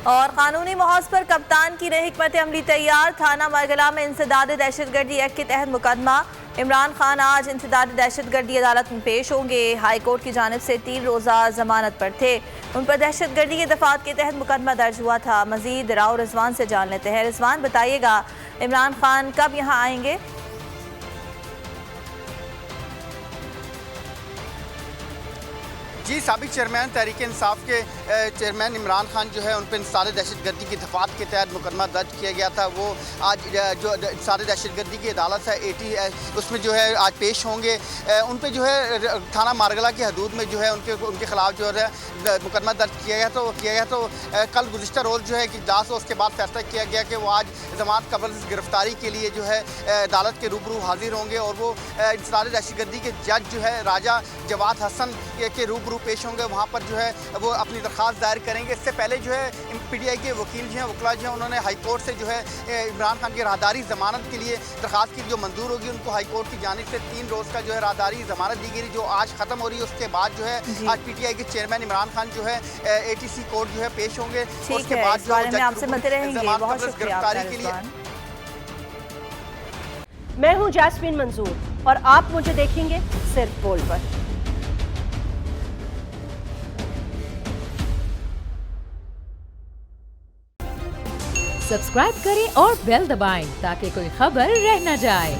और कानूनी महाज पर कप्तान की रही हिकमत अमली तैयार। थाना मरगला में इंसदाद दहशतगर्दी एक्ट के तहत मुकदमा। इमरान खान आज इंसदाद दहशतगर्दी अदालत में पेश होंगे। हाई कोर्ट की जानिब से 3 रोज़ा जमानत पर थे। उन पर दहशतगर्दी के दफात के तहत मुकदमा दर्ज हुआ था। मजीद राव रिजवान से जान लेते हैं। रिजवान, बताइएगा इमरान खान कब यहाँ आएंगे? जी, साबिक चेयरमैन तहरीक इंसाफ के चेयरमैन इमरान खान जो है उन पर इंसार दहशतगर्दी की दफात के तहत मुकदमा दर्ज किया गया था। वो आज जो इंसार दहशतगर्दी की अदालत है AT उसमें जो है आज पेश होंगे। उन पर जो है थाना मारगला की हदूद में जो है उनके खिलाफ जो है मुकदमा दर्ज किया गया। तो कल गुज़िश्ता रोज़ जो है कि इजलास हो, उसके बाद फैसला किया गया कि वो आज जमानत कबल गिरफ्तारी के लिए जो है अदालत के रूबरू हाजिर होंगे और वो इंसार दहशतगर्दी के जज जो है राजा जवाद हसन के रूबरू पेश होंगे। वहाँ पर जो है वो अपनी दरख्वास्त दायर करेंगे। इससे पहले जो है PTI के वकील जो हैं, वकला जो हैं, उन्होंने हाई कोर्ट से जो है इमरान खान की राहदारी ज़मानत के लिए दरख्वास्त की, जो मंजूर होगी उनको हाई कोर्ट की जानिब से 3 रोज़ का जो है राहदारी ज़मानत दी गई, जो आज ख़त्म हो रही है। उसके बाद जो है आज PTI के चेयरमैन इमरान खान जो है ATC कोर्ट जो है पेश होंगे। उसके बाद गिरफ्तारी के लिए। मैं हूँ जैस्मीन मंजूर और आप मुझे देखेंगे सिर्फ बोल पर। सब्सक्राइब करें और बेल दबाएं ताकि कोई खबर रह न जाए।